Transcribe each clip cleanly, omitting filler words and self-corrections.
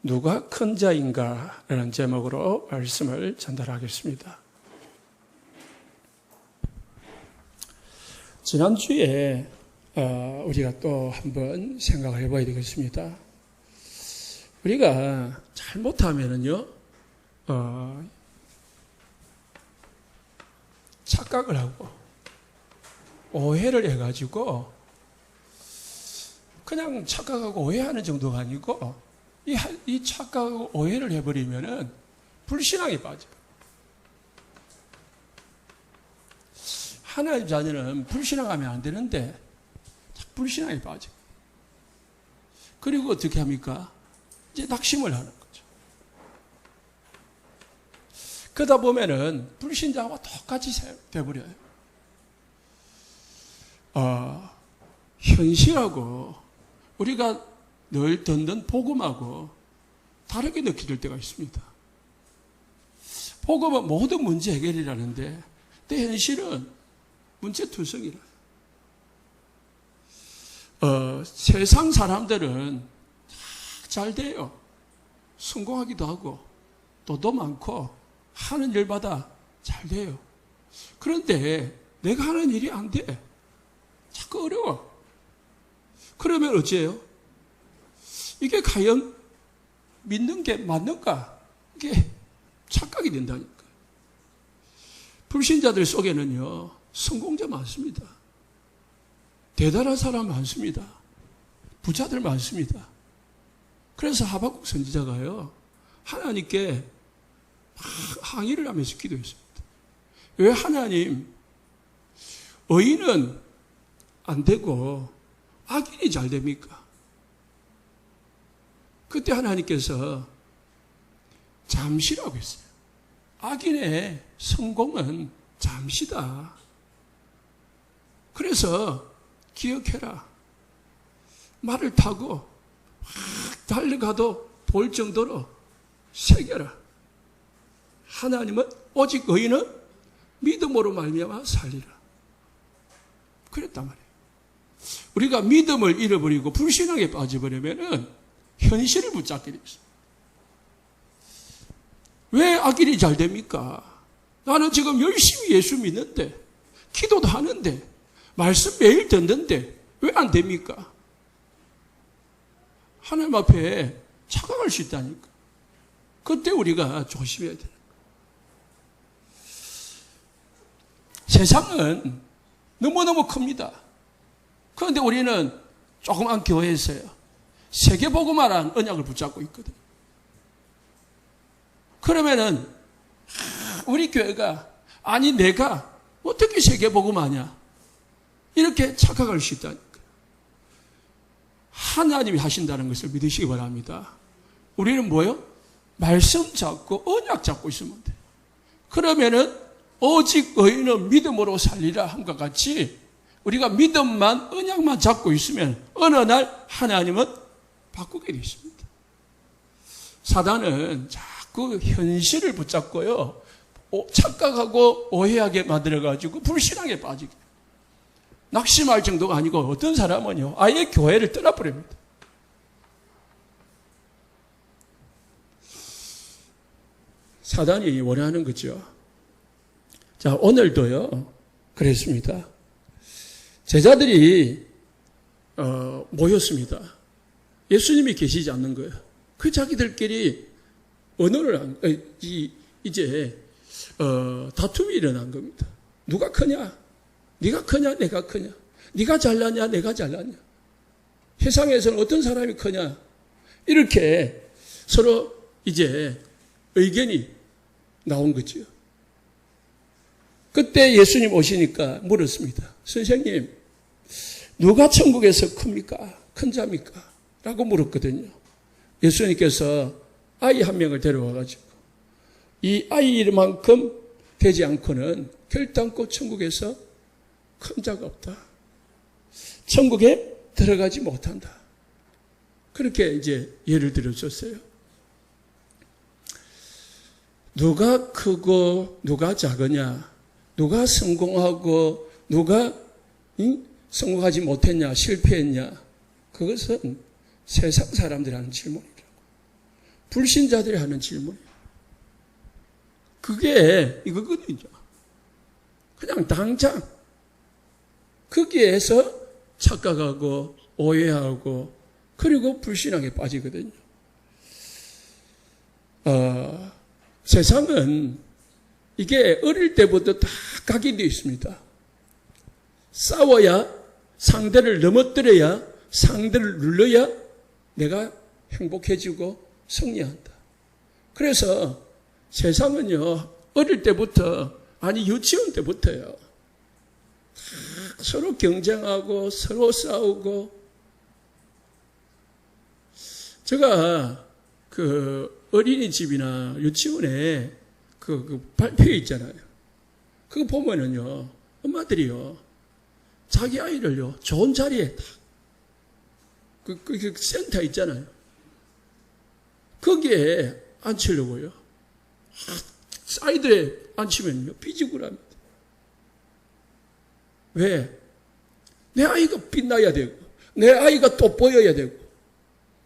누가 큰 자인가? 라는 제목으로 말씀을 전달하겠습니다. 지난주에 우리가 또 한번 생각을 해봐야 되겠습니다. 우리가 잘못하면은요, 착각을 하고 오해를 해가지고 그냥 착각하고 오해하는 정도가 아니고 이 착각하고 오해를 해버리면은 불신앙에 빠져요. 하나님 자녀는 불신앙하면 안 되는데 불신앙에 빠져요. 그리고 어떻게 합니까? 이제 낙심을 하는 거죠. 그러다 보면은 불신자와 똑같이 돼버려요. 현실하고 우리가 늘 듣는 복음하고 다르게 느껴질 때가 있습니다. 복음은 모든 문제 해결이라는데 내 현실은 문제투성이라. 세상 사람들은 잘 돼요. 성공하기도 하고 돈도 많고 하는 일마다 잘 돼요. 그런데 내가 하는 일이 안 돼. 자꾸 어려워. 그러면 어째요? 이게 과연 믿는 게 맞는가? 이게 착각이 된다니까. 불신자들 속에는요, 성공자 많습니다. 대단한 사람 많습니다. 부자들 많습니다. 그래서 하박국 선지자가요, 하나님께 항의를 하면서 기도했습니다. 왜 하나님, 의인은 안 되고 악인이 잘 됩니까? 그때 하나님께서 잠시라고 했어요. 악인의 성공은 잠시다. 그래서 기억해라. 말을 타고 막 달려가도 볼 정도로 새겨라. 하나님은 오직 의인은 믿음으로 말미암아 살리라. 그랬단 말이에요. 우리가 믿음을 잃어버리고 불신앙에 빠져버리면은 현실을 붙잡게 되어 있어요. 왜 악인이 잘 됩니까? 나는 지금 열심히 예수 믿는데, 기도도 하는데, 말씀 매일 듣는데 왜 안 됩니까? 하나님 앞에 착각할 수 있다니까. 그때 우리가 조심해야 돼요. 세상은 너무너무 큽니다. 그런데 우리는 조그만 교회에서요, 세계복음화라는 언약을 붙잡고 있거든요. 그러면은 우리 교회가, 아니 내가 어떻게 세계복음화냐, 이렇게 착각할 수 있다니까. 하나님이 하신다는 것을 믿으시기 바랍니다. 우리는 뭐요? 말씀 잡고 언약 잡고 있으면 돼요. 그러면은 오직 의인은 믿음으로 살리라 함과 같이 우리가 믿음만, 언약만 잡고 있으면 어느 날 하나님은 바꾸게 되어 있습니다. 사단은 자꾸 현실을 붙잡고요, 착각하고 오해하게 만들어가지고 불신앙에 빠지게. 낙심할 정도가 아니고 어떤 사람은요, 아예 교회를 떠나버립니다. 사단이 원하는 거죠. 자, 오늘도요, 그랬습니다. 제자들이 모였습니다. 예수님이 계시지 않는 거예요. 그 자기들끼리 언어를 이제 다툼이 일어난 겁니다. 누가 크냐? 네가 크냐? 내가 크냐? 네가 잘나냐? 내가 잘나냐? 세상에서는 어떤 사람이 크냐? 이렇게 서로 이제 의견이 나온 거죠. 그때 예수님 오시니까 물었습니다. 선생님, 누가 천국에서 큽니까? 큰 자입니까? 라고 물었거든요. 예수님께서 아이 한 명을 데려와가지고 이 아이만큼 되지 않고는 결단코 천국에서 큰 자가 없다. 천국에 들어가지 못한다. 그렇게 이제 예를 들어줬어요. 누가 크고 누가 작으냐, 누가 성공하고 누가 성공하지 못했냐, 실패했냐, 그것은 세상 사람들이 하는 질문이라고. 불신자들이 하는 질문이에요. 그게 이거거든요. 그냥 당장 거기에서 착각하고 오해하고 그리고 불신앙에 빠지거든요. 세상은 이게 어릴 때부터 다 각인되어 있습니다. 싸워야, 상대를 넘어뜨려야, 상대를 눌러야 내가 행복해지고 승리한다. 그래서 세상은요, 어릴 때부터, 아니 유치원 때부터요, 서로 경쟁하고 서로 싸우고. 제가 그 어린이집이나 유치원에 그 발표 있잖아요. 그거 보면은요, 엄마들이요, 자기 아이를요, 좋은 자리에 그 센터 있잖아요. 거기에 앉히려고요. 사이드에 앉히면요, 삐지구랍니다. 왜? 내 아이가 빛나야 되고, 내 아이가 또 보여야 되고,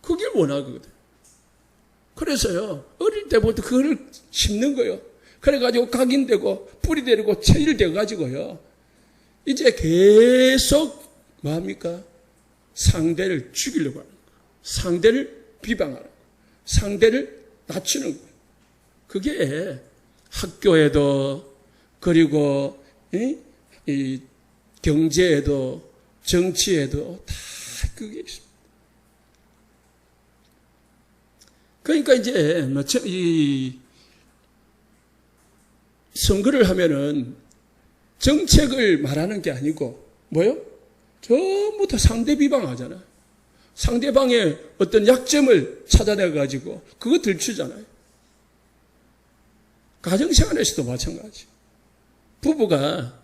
그길 원하거든. 그래서요, 어릴 때부터 그거를 심는 거예요. 그래가지고 각인되고, 뿌리 되고, 체질되어가지고요, 이제 계속, 뭐합니까? 상대를 죽이려고 하는 거예요. 상대를 비방하는 거예요. 상대를 낮추는 거예요. 그게 학교에도, 그리고, 이 경제에도, 정치에도 다 그게 있습니다. 그러니까 이제, 이 선거를 하면은 정책을 말하는 게 아니고, 뭐요? 전부 다 상대 비방하잖아요. 상대방의 어떤 약점을 찾아내가지고, 그거 들추잖아요. 가정생활에서도 마찬가지. 부부가,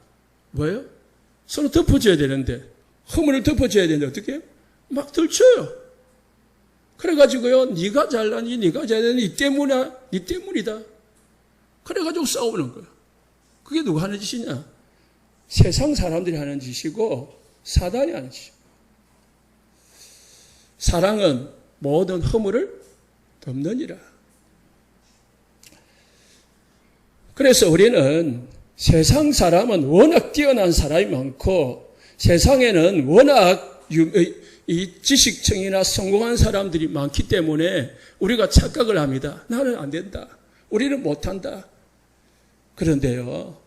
뭐예요? 서로 덮어줘야 되는데, 허물을 덮어줘야 되는데, 어떻게 해요? 막 들춰요. 그래가지고요, 네가 잘나니, 네가 잘나니, 네 때문이다. 그래가지고 싸우는 거예요. 그게 누가 하는 짓이냐? 세상 사람들이 하는 짓이고, 사단이 하는 짓이고. 사랑은 모든 허물을 덮느니라. 그래서 우리는 세상 사람은 워낙 뛰어난 사람이 많고, 세상에는 워낙 이 지식층이나 성공한 사람들이 많기 때문에 우리가 착각을 합니다. 나는 안 된다. 우리는 못한다. 그런데요,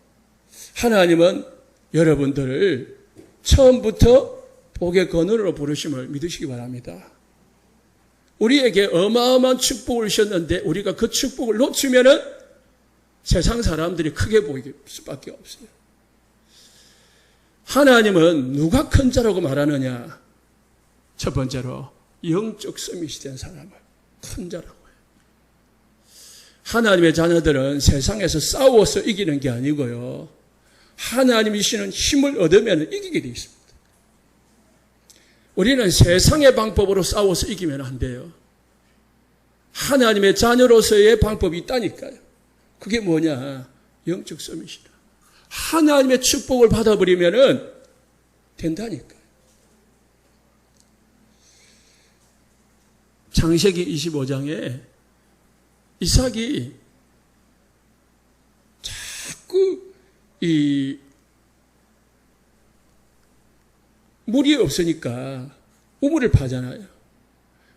하나님은 여러분들을 처음부터 복의 근원으로 부르심을 믿으시기 바랍니다. 우리에게 어마어마한 축복을 주셨는데 우리가 그 축복을 놓치면은 세상 사람들이 크게 보일 수밖에 없어요. 하나님은 누가 큰 자라고 말하느냐? 첫 번째로 영적 서밋이 된 사람을 큰 자라고 해요. 하나님의 자녀들은 세상에서 싸워서 이기는 게 아니고요, 하나님이 주시는 힘을 얻으면 이기게 되어 있습니다. 우리는 세상의 방법으로 싸워서 이기면 안 돼요. 하나님의 자녀로서의 방법이 있다니까요. 그게 뭐냐? 영적 서밋이다. 하나님의 축복을 받아버리면은 된다니까요. 창세기 25장에 이삭이 자꾸 이 물이 없으니까 우물을 파잖아요.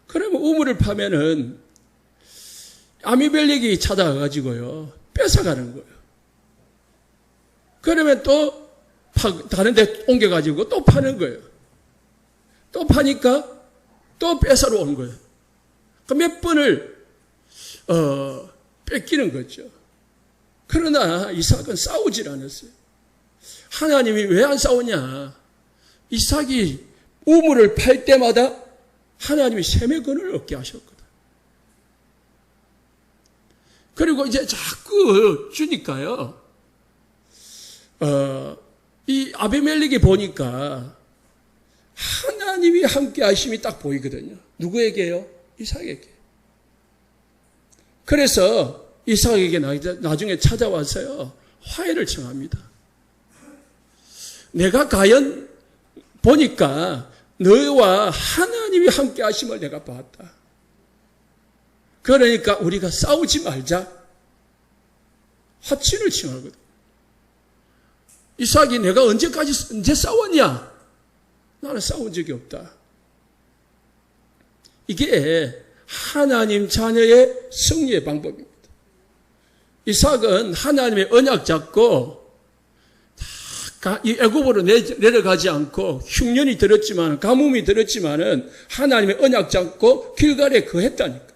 그러면 우물을 파면은 아미멜렉이 찾아가가지고요, 뺏어가는 거예요. 그러면 또 다른 데 옮겨가지고 또 파는 거예요. 또 파니까 또 뺏어러 오는 거예요. 그 몇 번을 뺏기는 거죠. 그러나 이삭은 싸우질 않았어요. 하나님이 왜 안 싸우냐? 이삭이 우물을 팔 때마다 하나님이 샘의 근을 얻게 하셨거든. 그리고 이제 자꾸 주니까요, 이 아비멜렉이 보니까 하나님이 함께 하심이 딱 보이거든요. 누구에게요? 이삭에게. 그래서 이삭에게 나중에 찾아와서요, 화해를 청합니다. 내가 과연 보니까 너와 하나님이 함께 하심을 내가 봤다. 그러니까 우리가 싸우지 말자. 화친을 칭하거든. 이삭이 내가 언제 싸웠냐? 나는 싸운 적이 없다. 이게 하나님 자녀의 승리의 방법입니다. 이삭은 하나님의 언약 잡고 이 애굽으로 내려가지 않고 흉년이 들었지만 가뭄이 들었지만은 하나님의 언약 잡고 길갈에 거했다니까요.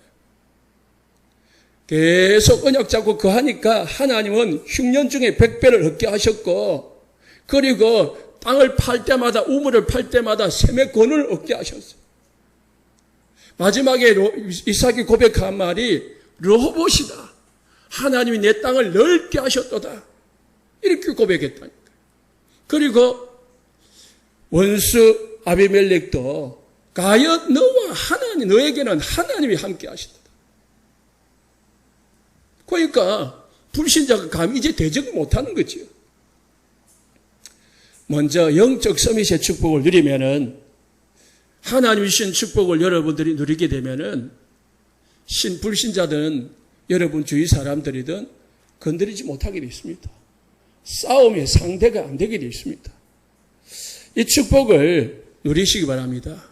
계속 언약 잡고 거하니까 하나님은 흉년 중에 100배를 얻게 하셨고 그리고 땅을 팔 때마다 우물을 팔 때마다 샘의 권을 얻게 하셨어요. 마지막에 이삭이 고백한 말이 르호봇이다. 하나님이 내 땅을 넓게 하셨도다. 이렇게 고백했다니까. 그리고 원수 아비멜렉도 과연 너에게는 하나님이 함께 하시다. 그러니까 불신자가 감히 이제 대적을 못하는 거죠. 먼저 영적 서밋의 축복을 누리면은 하나님이 주신 축복을 여러분들이 누리게 되면은 불신자든 여러분 주위 사람들이든 건드리지 못하게 되어 있습니다. 싸움의 상대가 안 되게 되어 있습니다. 이 축복을 누리시기 바랍니다.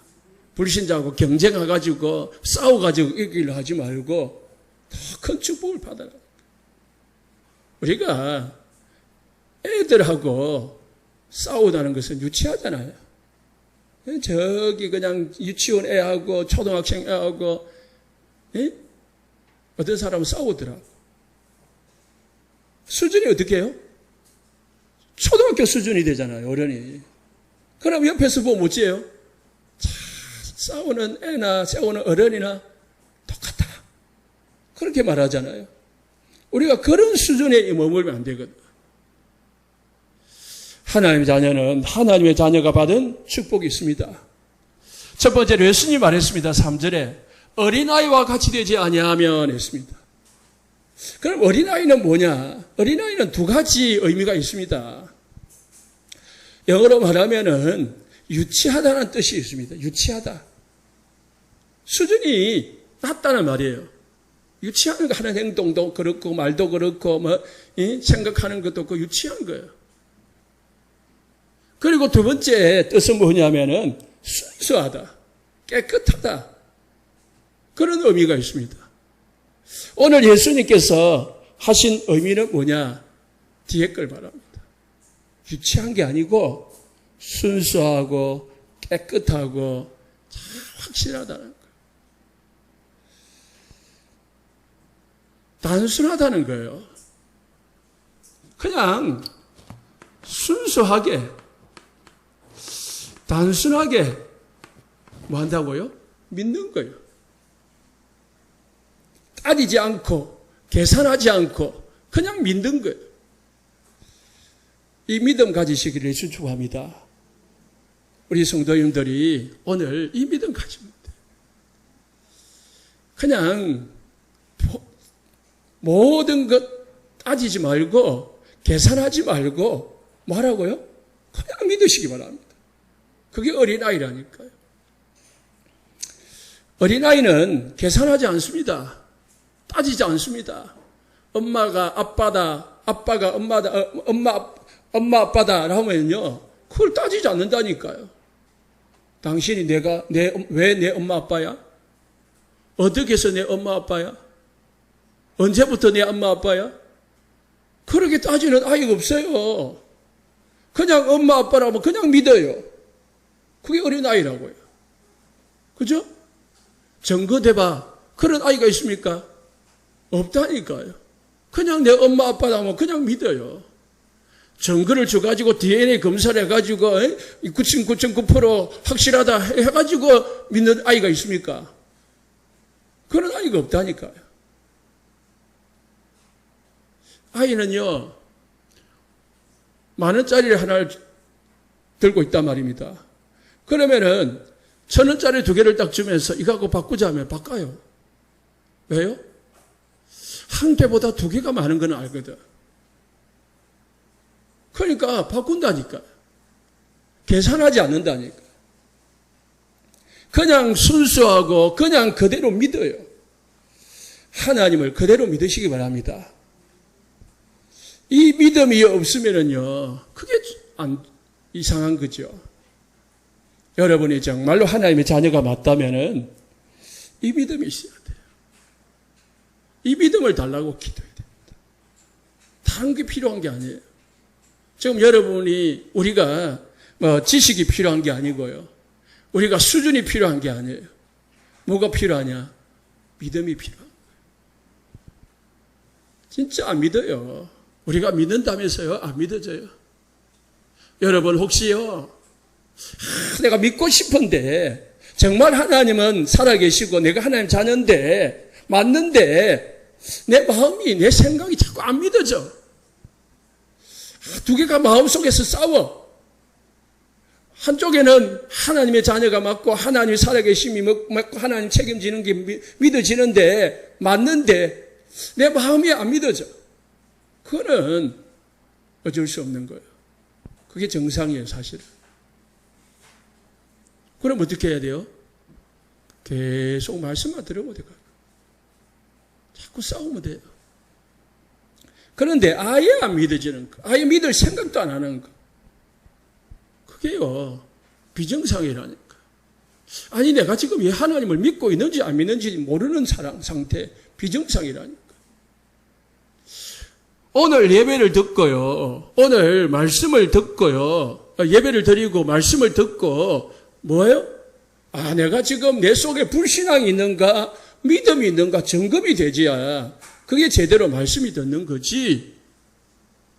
불신자하고 경쟁해가지고 싸워가지고 이기려 하지 말고 더 큰 축복을 받아라. 우리가 애들하고 싸우다는 것은 유치하잖아요. 저기 그냥 유치원 애하고 초등학생 애하고 어떤 사람은 싸우더라고. 수준이 어떻게 해요? 초등학교 수준이 되잖아요, 어른이. 그럼 옆에서 보면 어찌해요? 싸우는 애나 싸우는 어른이나 똑같다. 그렇게 말하잖아요. 우리가 그런 수준에 머물면 안 되거든. 하나님의 자녀는 하나님의 자녀가 받은 축복이 있습니다. 첫 번째로 예수님이 말했습니다. 3절에 어린아이와 같이 되지 아니하면 했습니다. 그럼 어린아이는 뭐냐? 어린아이는 두 가지 의미가 있습니다. 영어로 말하면은 유치하다는 뜻이 있습니다. 유치하다. 수준이 낮다는 말이에요. 유치하는 거 하는 행동도 그렇고 말도 그렇고 생각하는 것도 그렇고 유치한 거예요. 그리고 두 번째 뜻은 뭐냐면은 순수하다, 깨끗하다. 그런 의미가 있습니다. 오늘 예수님께서 하신 의미는 뭐냐? 뒤에 걸 바랍니다. 유치한 게 아니고 순수하고 깨끗하고 확실하다는 거예요. 단순하다는 거예요. 그냥 순수하게 단순하게 뭐 한다고요? 믿는 거예요. 따지지 않고 계산하지 않고 그냥 믿는 거예요. 이 믿음 가지시기를 축복합니다. 우리 성도님들이 오늘 이 믿음 가지면 돼요. 그냥 모든 것 따지지 말고 계산하지 말고 뭐라고요? 그냥 믿으시기 바랍니다. 그게 어린아이라니까요. 어린아이는 계산하지 않습니다. 따지지 않습니다. 엄마가 아빠다, 아빠가 엄마다, 엄마 아빠다 라면요, 그걸 따지지 않는다니까요. 당신이 왜 내 엄마 아빠야? 어떻게 해서 내 엄마 아빠야? 언제부터 내 엄마 아빠야? 그렇게 따지는 아이가 없어요. 그냥 엄마 아빠라면 그냥 믿어요. 그게 어린아이라고요. 그죠? 증거대봐. 그런 아이가 있습니까? 없다니까요. 그냥 내 엄마 아빠라면 그냥 믿어요. 증거를 줘가지고 DNA 검사를 해가지고 99.9% 확실하다 해가지고 믿는 아이가 있습니까? 그런 아이가 없다니까요. 아이는요, 10,000원짜리를 하나를 들고 있단 말입니다. 그러면은 1,000원짜리 2개를 딱 주면서 이거 갖고 바꾸자면 바꿔요. 왜요? 한 개보다 2개가 많은 건 알거든. 그러니까 바꾼다니까. 계산하지 않는다니까. 그냥 순수하고 그냥 그대로 믿어요. 하나님을 그대로 믿으시기 바랍니다. 이 믿음이 없으면은요, 그게 이상한 거죠. 여러분이 정말로 하나님의 자녀가 맞다면은 이 믿음이 있어야 돼요. 이 믿음을 달라고 기도해야 됩니다. 다른 게 필요한 게 아니에요. 지금 여러분이 우리가 지식이 필요한 게 아니고요. 우리가 수준이 필요한 게 아니에요. 뭐가 필요하냐? 믿음이 필요한 거예요. 진짜 안 믿어요. 우리가 믿는다면서요? 안 믿어져요. 여러분 혹시요, 내가 믿고 싶은데 정말 하나님은 살아계시고 내가 하나님 자녀인데 맞는데 내 마음이 내 생각이 자꾸 안 믿어져. 두 개가 마음속에서 싸워. 한쪽에는 하나님의 자녀가 맞고 하나님이 살아계심이 맞고 하나님 책임지는 게 믿어지는데 맞는데 내 마음이 안 믿어져. 그거는 어쩔 수 없는 거예요. 그게 정상이에요, 사실은. 그럼 어떻게 해야 돼요? 계속 말씀만 들으면 돼요. 자꾸 싸우면 돼요. 그런데 아예 안 믿어지는 거, 아예 믿을 생각도 안 하는 거, 그게요, 비정상이라니까. 아니, 내가 지금 왜 하나님을 믿고 있는지 안 믿는지 모르는 상태, 비정상이라니까. 오늘 예배를 듣고요, 오늘 말씀을 듣고요, 예배를 드리고 말씀을 듣고, 뭐예요? 아, 내가 지금 내 속에 불신앙이 있는가, 믿음이 있는가 점검이 되지야. 그게 제대로 말씀이 듣는 거지.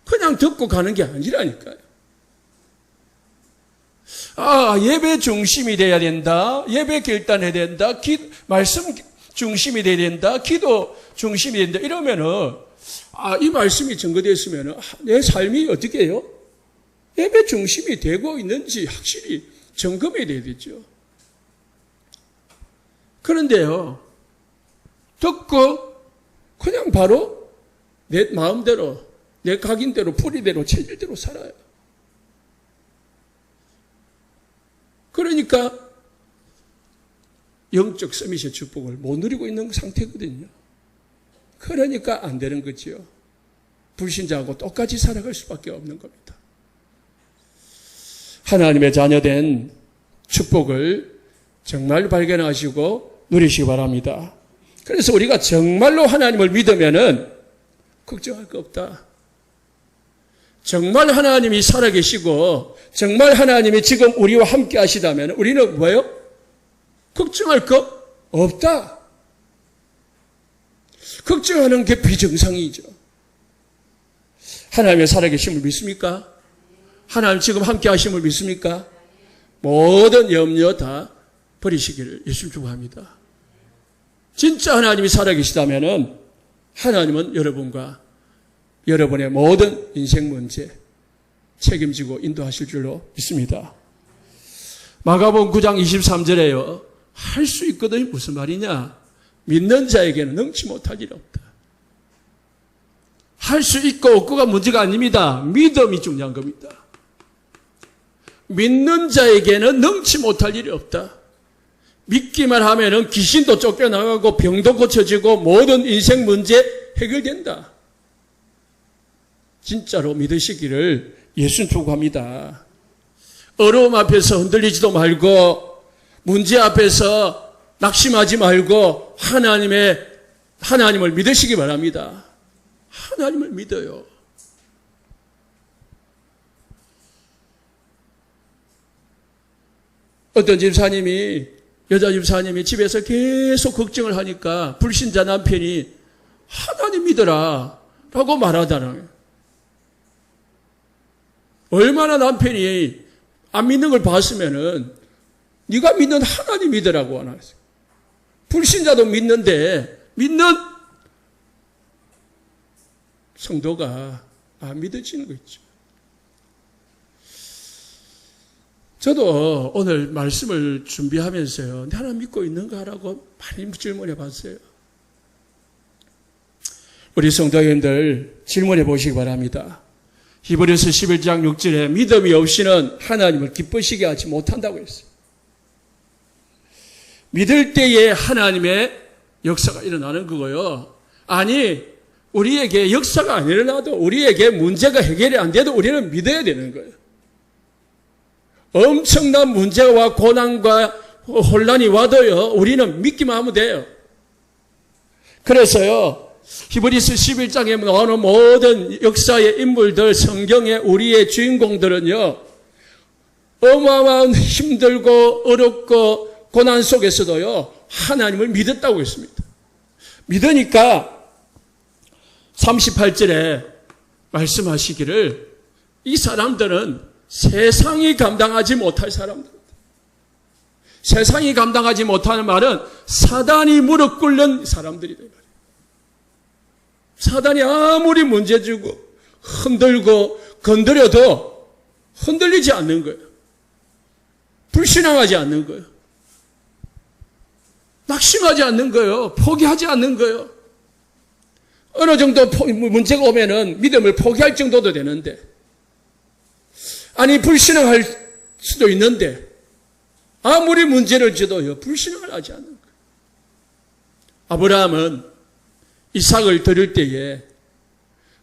그냥 듣고 가는 게 아니라니까요. 아, 예배 중심이 돼야 된다. 예배 결단해야 된다. 말씀 중심이 돼야 된다. 기도 중심이 된다. 이러면은, 아, 이 말씀이 증거됐으면은, 내 삶이 어떻게 해요? 예배 중심이 되고 있는지 확실히 점검해야 되겠죠. 그런데요, 듣고 그냥 바로 내 마음대로, 내 각인대로, 풀이대로, 체질대로 살아요. 그러니까 영적 서밋의 축복을 못 누리고 있는 상태거든요. 그러니까 안 되는 거지요. 불신자하고 똑같이 살아갈 수밖에 없는 겁니다. 하나님의 자녀된 축복을 정말 발견하시고 누리시기 바랍니다. 그래서 우리가 정말로 하나님을 믿으면은 걱정할 거 없다. 정말 하나님이 살아계시고 정말 하나님이 지금 우리와 함께 하시다면 우리는 뭐예요? 걱정할 거 없다. 걱정하는 게 비정상이죠. 하나님의 살아계심을 믿습니까? 하나님 지금 함께 하심을 믿습니까? 모든 염려 다 버리시기를 예수님 축복합니다. 진짜 하나님이 살아계시다면은 하나님은 여러분과 여러분의 모든 인생 문제 책임지고 인도하실 줄로 믿습니다. 마가복음 9장 23절에요. 할 수 있거든요. 무슨 말이냐? 믿는 자에게는 능치 못할 일이 없다. 할 수 있고 없고가 문제가 아닙니다. 믿음이 중요한 겁니다. 믿는 자에게는 능치 못할 일이 없다. 믿기만 하면은 귀신도 쫓겨나가고 병도 고쳐지고 모든 인생 문제 해결된다. 진짜로 믿으시기를 예수님 축복합니다. 어려움 앞에서 흔들리지도 말고 문제 앞에서 낙심하지 말고 하나님을 믿으시기 바랍니다. 하나님을 믿어요. 어떤 여자 집사님이 집에서 계속 걱정을 하니까 불신자 남편이 하나님 믿어라 라고 말하다는 거예요. 얼마나 남편이 안 믿는 걸 봤으면은 네가 믿는 하나님 믿으라고 하나 했어요. 불신자도 믿는데 믿는 성도가 안 믿어지는 거 있죠. 저도 오늘 말씀을 준비하면서요. 나는 믿고 있는가라고 많이 질문해 봤어요. 우리 성도님들 질문해 보시기 바랍니다. 히브리서 11장 6절에 믿음이 없이는 하나님을 기쁘시게 하지 못한다고 했어요. 믿을 때에 하나님의 역사가 일어나는 거고요. 아니, 우리에게 역사가 안 일어나도 우리에게 문제가 해결이 안 돼도 우리는 믿어야 되는 거예요. 엄청난 문제와 고난과 혼란이 와도요, 우리는 믿기만 하면 돼요. 그래서요, 히브리서 11장에 나오는 모든 역사의 인물들, 성경의 우리의 주인공들은요, 어마어마한 힘들고 어렵고 고난 속에서도요, 하나님을 믿었다고 했습니다. 믿으니까 38절에 말씀하시기를 이 사람들은 세상이 감당하지 못할 사람들입니다. 세상이 감당하지 못하는 말은 사단이 무릎 꿇는 사람들이다. 사단이 아무리 문제 주고 흔들고 건드려도 흔들리지 않는 거예요. 불신앙하지 않는 거예요. 낙심하지 않는 거예요. 포기하지 않는 거예요. 어느 정도 문제가 오면은 믿음을 포기할 정도도 되는데, 아니 불신앙할 수도 있는데 아무리 문제를 줘도요 불신앙을 하지 않는 거예요. 아브라함은 이삭을 드릴 때에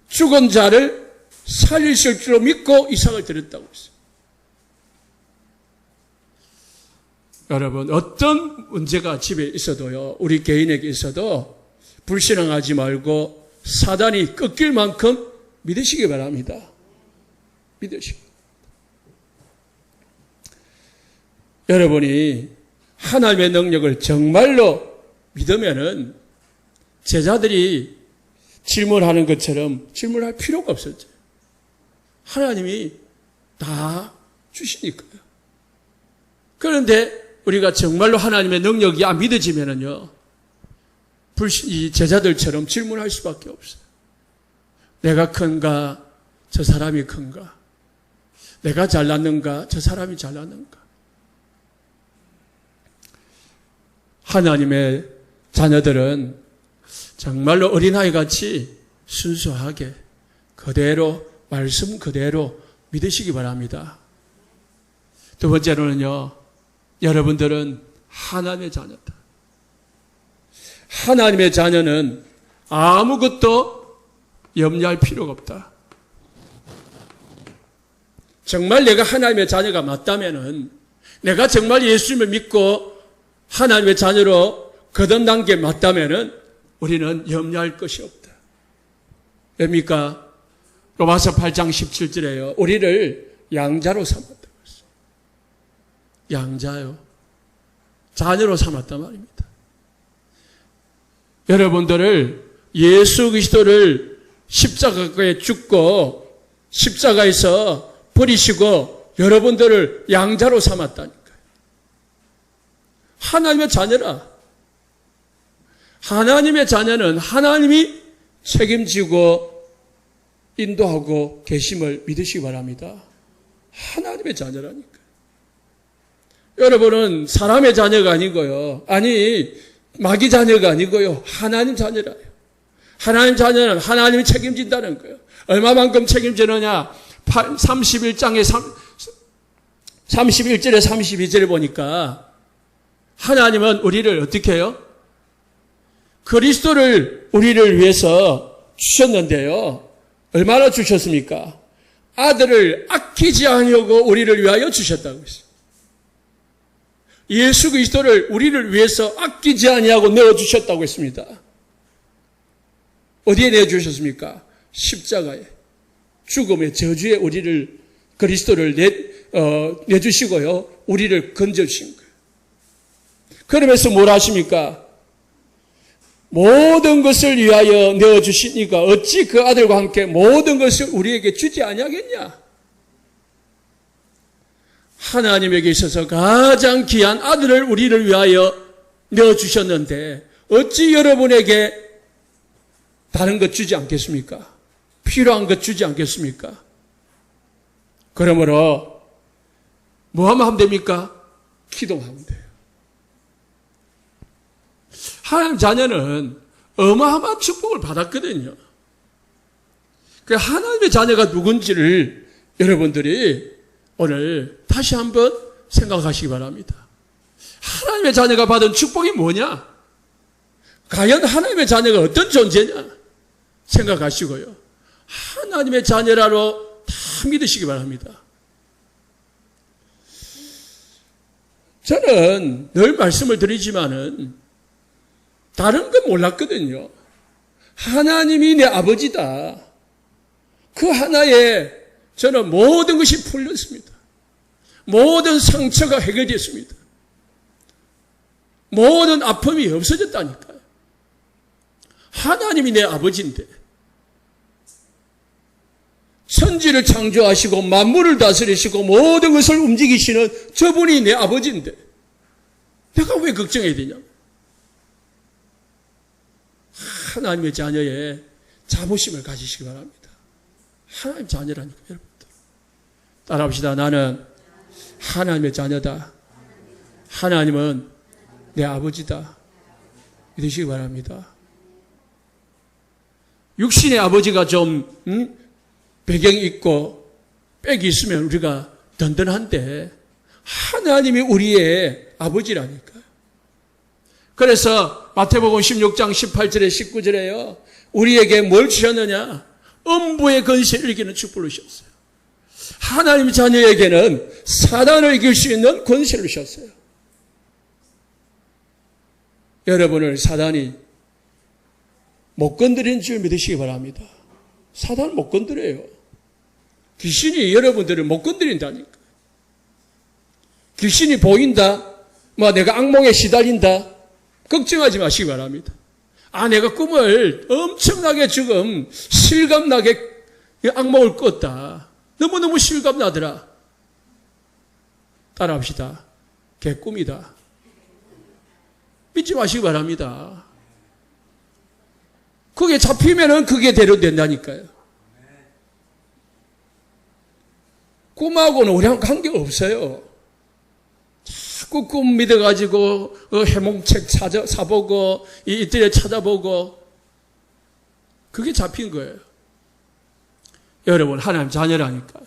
죽은 자를 살리실 줄로 믿고 이삭을 드렸다고 했어요. 여러분, 어떤 문제가 집에 있어도요, 우리 개인에게 있어도 불신앙하지 말고 사단이 꺾일 만큼 믿으시기 바랍니다. 믿으시기. 여러분이 하나님의 능력을 정말로 믿으면은 제자들이 질문하는 것처럼 질문할 필요가 없었죠. 하나님이 다 주시니까요. 그런데 우리가 정말로 하나님의 능력이 안 믿어지면은요, 이 제자들처럼 질문할 수밖에 없어요. 내가 큰가? 저 사람이 큰가? 내가 잘났는가? 저 사람이 잘났는가? 하나님의 자녀들은 정말로 어린아이같이 순수하게 그대로 말씀 그대로 믿으시기 바랍니다. 두 번째로는요, 여러분들은 하나님의 자녀다. 하나님의 자녀는 아무것도 염려할 필요가 없다. 정말 내가 하나님의 자녀가 맞다면은, 내가 정말 예수님을 믿고 하나님의 자녀로 거듭난 게 맞다면은 우리는 염려할 것이 없다. 왜입니까? 로마서 8장 17절에요. 우리를 양자로 삼았다고 했어요. 양자요. 자녀로 삼았단 말입니다. 여러분들을 예수 그리스도를 십자가에 죽고 십자가에서 버리시고 여러분들을 양자로 삼았다니까요. 하나님의 자녀라. 하나님의 자녀는 하나님이 책임지고 인도하고 계심을 믿으시기 바랍니다. 하나님의 자녀라니까요. 여러분은 사람의 자녀가 아니고요. 아니, 마귀 자녀가 아니고요. 하나님 자녀라요. 하나님 자녀는 하나님이 책임진다는 거예요. 얼마만큼 책임지느냐? 31장에 31절에 32절에 보니까 하나님은 우리를 어떻게 해요? 그리스도를 우리를 위해서 주셨는데요. 얼마나 주셨습니까? 아들을 아끼지 아니하고 우리를 위하여 주셨다고 했어요. 예수 그리스도를 우리를 위해서 아끼지 아니하고 내어주셨다고 했습니다. 어디에 내어주셨습니까? 십자가에. 죽음의 저주에 우리를, 그리스도를 내주시고요. 우리를 건져주신 거예요. 그러면서 뭘 하십니까? 모든 것을 위하여 내어주시니까 어찌 그 아들과 함께 모든 것을 우리에게 주지 아니하겠냐? 하나님에게 있어서 가장 귀한 아들을 우리를 위하여 내어주셨는데 어찌 여러분에게 다른 것 주지 않겠습니까? 필요한 것 주지 않겠습니까? 그러므로 뭐 하면 됩니까? 기도하면 돼요. 하나님 자녀는 어마어마한 축복을 받았거든요. 그 하나님의 자녀가 누군지를 여러분들이 오늘 다시 한번 생각하시기 바랍니다. 하나님의 자녀가 받은 축복이 뭐냐? 과연 하나님의 자녀가 어떤 존재냐 생각하시고요. 하나님의 자녀라로 다 믿으시기 바랍니다. 저는 늘 말씀을 드리지만은 다른 건 몰랐거든요. 하나님이 내 아버지다. 그 하나에 저는 모든 것이 풀렸습니다. 모든 상처가 해결됐습니다. 모든 아픔이 없어졌다니까요. 하나님이 내 아버지인데 천지를 창조하시고 만물을 다스리시고 모든 것을 움직이시는 저분이 내 아버지인데 내가 왜 걱정해야 되냐? 하나님의 자녀의 자부심을 가지시기 바랍니다. 하나님 자녀라니까 여러분들. 따라합시다. 나는 하나님의 자녀다. 하나님은 내 아버지다. 믿으시기 바랍니다. 육신의 아버지가 좀 배경이 있고 빽이 있으면 우리가 든든한데 하나님이 우리의 아버지라니까요. 그래서 마태복음 16장 18절에 19절에요. 우리에게 뭘 주셨느냐? 음부의 권세를 이기는 축복을 주셨어요. 하나님 자녀에게는 사단을 이길 수 있는 권세를 주셨어요. 여러분을 사단이 못 건드리는 줄 믿으시기 바랍니다. 사단은 못 건드려요. 귀신이 여러분들을 못 건드린다니까. 귀신이 보인다? 내가 악몽에 시달린다? 걱정하지 마시기 바랍니다. 내가 꿈을 엄청나게 지금 실감나게 악몽을 꿨다. 너무너무 실감나더라. 따라합시다. 개꿈이다. 믿지 마시기 바랍니다. 그게 잡히면은 그게 대로 된다니까요. 꿈하고는 우리랑 관계가 없어요. 자꾸 꿈 믿어가지고 해몽책 사보고 이들에 찾아보고 그게 잡힌 거예요. 여러분 하나님 자녀라니까요.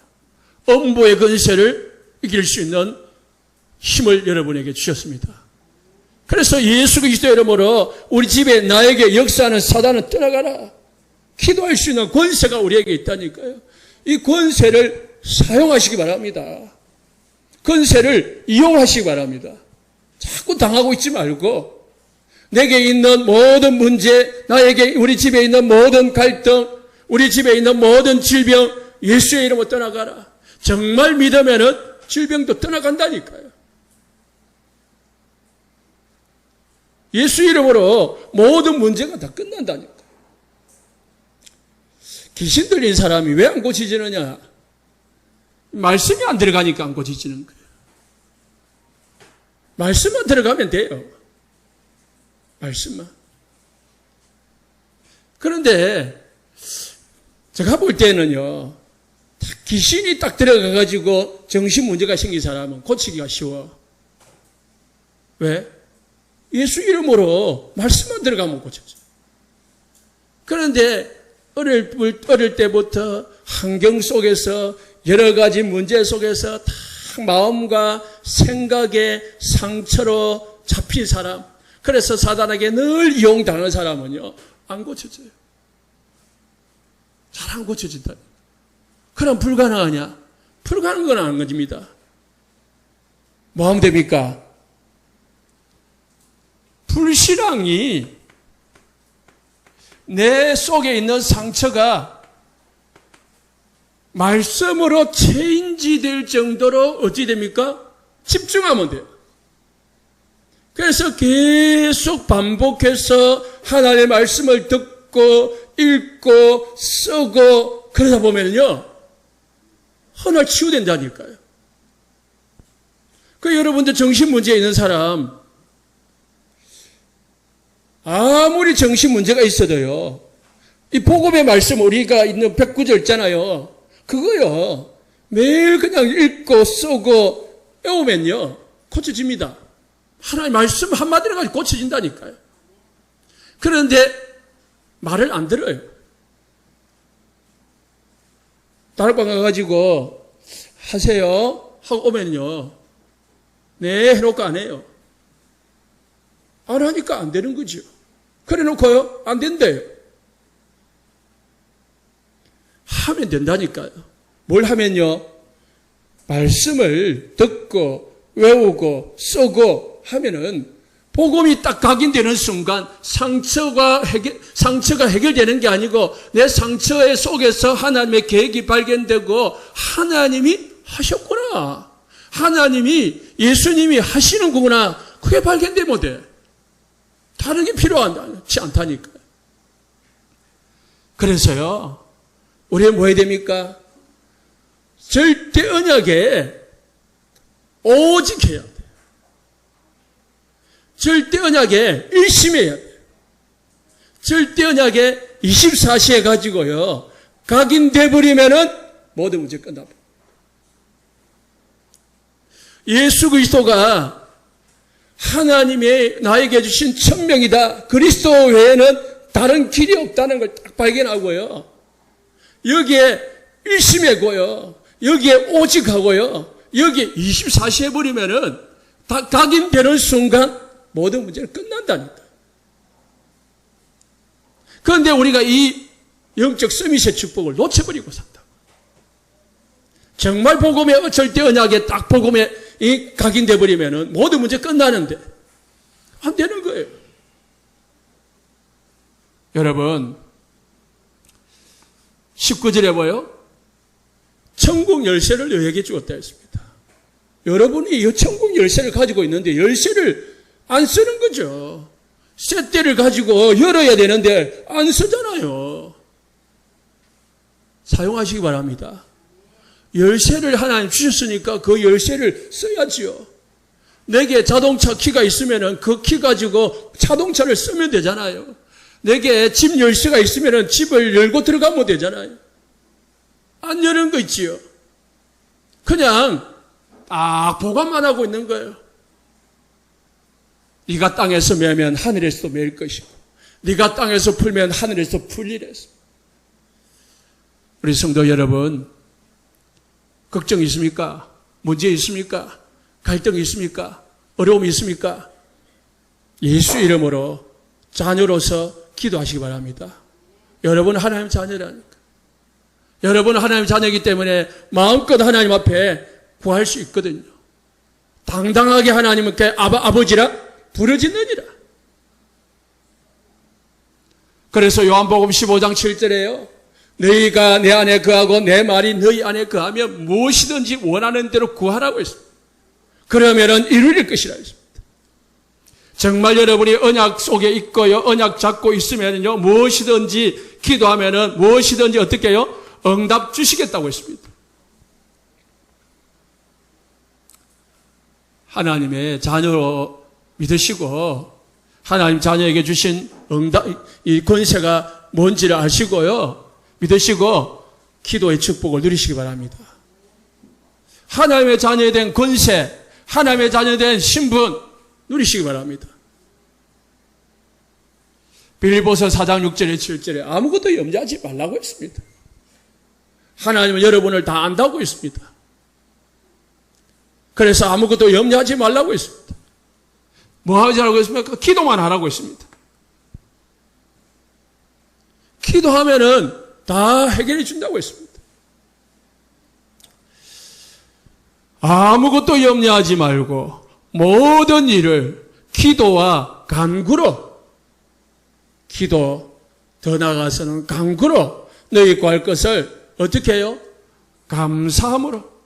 음부의 권세를 이길 수 있는 힘을 여러분에게 주셨습니다. 그래서 예수 그리스도의 이름으로 우리 집에 나에게 역사하는 사단은 떠나가라. 기도할 수 있는 권세가 우리에게 있다니까요. 이 권세를 사용하시기 바랍니다. 권세를 이용하시기 바랍니다. 자꾸 당하고 있지 말고 내게 있는 모든 문제, 나에게 우리 집에 있는 모든 갈등, 우리 집에 있는 모든 질병 예수의 이름으로 떠나가라. 정말 믿으면은 질병도 떠나간다니까요. 예수 이름으로 모든 문제가 다 끝난다니까. 귀신 들린 사람이 왜 안 고치지느냐? 말씀이 안 들어가니까 안 고치지는 거예요. 말씀만 들어가면 돼요. 말씀만. 그런데 제가 볼 때는요, 귀신이 딱 들어가가지고 정신 문제가 생긴 사람은 고치기가 쉬워. 왜? 예수 이름으로 말씀만 들어가면 고쳐져. 그런데 어릴 때부터 환경 속에서 여러 가지 문제 속에서 다 마음과 생각의 상처로 잡힌 사람, 그래서 사단에게 늘 이용당하는 사람은요, 안 고쳐져요. 잘 안 고쳐진다. 그럼 불가능하냐? 불가능한 건 안 거집니다. 뭐 하면 됩니까? 불신앙이 내 속에 있는 상처가 말씀으로 체인지 될 정도로 어찌 됩니까? 집중하면 돼요. 그래서 계속 반복해서 하나님의 말씀을 듣고 읽고 쓰고 그러다 보면요, 하나 치유된다니까요. 그 여러분들 정신 문제 있는 사람, 아무리 정신 문제가 있어도요, 이 복음의 말씀 우리가 있는 109절 있잖아요. 그거요, 매일 그냥 읽고 쓰고 외우면요, 고쳐집니다. 하나님 말씀 한마디로 가지고 고쳐진다니까요. 그런데 말을 안 들어요. 다락방 가가지고 하세요 하고 오면요, 네 해놓고 안 해요. 안 하니까 안 되는 거죠. 그래 놓고요, 안 된대요. 하면 된다니까요. 뭘 하면요? 말씀을 듣고 외우고 쓰고 하면은 복음이 딱 각인되는 순간 상처가 해결되는 게 아니고 내 상처의 속에서 하나님의 계획이 발견되고 하나님이 하셨구나. 하나님이 예수님이 하시는 거구나. 그게 발견되면 돼. 다른 게 필요하지 않다니까요. 그래서요. 우리가 뭐 해야 됩니까? 절대 언약에 오직 해야 돼. 절대 언약에 일심해야 돼. 절대 언약에 24시에 가지고요. 각인돼 버리면은 모든 문제 끝나버려. 예수 그리스도가 하나님의 나에게 주신 천명이다. 그리스도 외에는 다른 길이 없다는 걸 딱 발견하고요. 여기에 일심하고요. 여기에 오직하고요. 여기에 24시 해버리면은 다 각인되는 순간 모든 문제는 끝난다니까. 그런데 우리가 이 영적 서밋의 축복을 놓쳐버리고 산다. 정말 복음의 절대 언약에 딱 복음에 각인돼 버리면은 모든 문제 끝나는데 안 되는 거예요. 여러분 19절에 뭐요? 천국 열쇠를 너에게 주었다 했습니다. 여러분이 이 천국 열쇠를 가지고 있는데 열쇠를 안 쓰는 거죠. 쇳대를 가지고 열어야 되는데 안 쓰잖아요. 사용하시기 바랍니다. 열쇠를 하나님 주셨으니까 그 열쇠를 써야지요. 내게 자동차 키가 있으면 그 키 가지고 자동차를 쓰면 되잖아요. 내게 집 열쇠가 있으면 집을 열고 들어가면 되잖아요. 안 여는 거 있지요. 그냥 딱 보관만 하고 있는 거예요. 네가 땅에서 매면 하늘에서도 매일 것이고 네가 땅에서 풀면 하늘에서 풀리랬어. 우리 성도 여러분, 걱정이 있습니까? 문제 있습니까? 갈등이 있습니까? 어려움이 있습니까? 예수 이름으로 자녀로서 기도하시기 바랍니다. 여러분 하나님 자녀라니까. 여러분 하나님 자녀이기 때문에 마음껏 하나님 앞에 구할 수 있거든요. 당당하게 하나님께 아버지라 부르짖느니라. 그래서 요한복음 15장 7절에요. 너희가 내 안에 거하고 내 말이 너희 안에 거하면 무엇이든지 원하는 대로 구하라고 했습니다. 그러면은 이루릴 것이라 했습니다. 정말 여러분이 언약 속에 있고요. 언약 잡고 있으면요. 무엇이든지 기도하면은 무엇이든지 어떻게 해요? 응답 주시겠다고 했습니다. 하나님의 자녀로 믿으시고 하나님 자녀에게 주신 응답, 이 권세가 뭔지를 아시고요. 믿으시고 기도의 축복을 누리시기 바랍니다. 하나님의 자녀에 대한 권세, 하나님의 자녀에 대한 신분 누리시기 바랍니다. 빌립보서 4장 6절에 7절에 아무것도 염려하지 말라고 했습니다. 하나님은 여러분을 다 안다고 했습니다. 그래서 아무것도 염려하지 말라고 했습니다. 뭐 하자고 했습니까? 기도만 하라고 했습니다. 기도하면은 다 해결해 준다고 했습니다. 아무것도 염려하지 말고 모든 일을 기도와 간구로, 기도 더 나아가서는 간구로 너희 구할 것을 어떻게 해요? 감사함으로.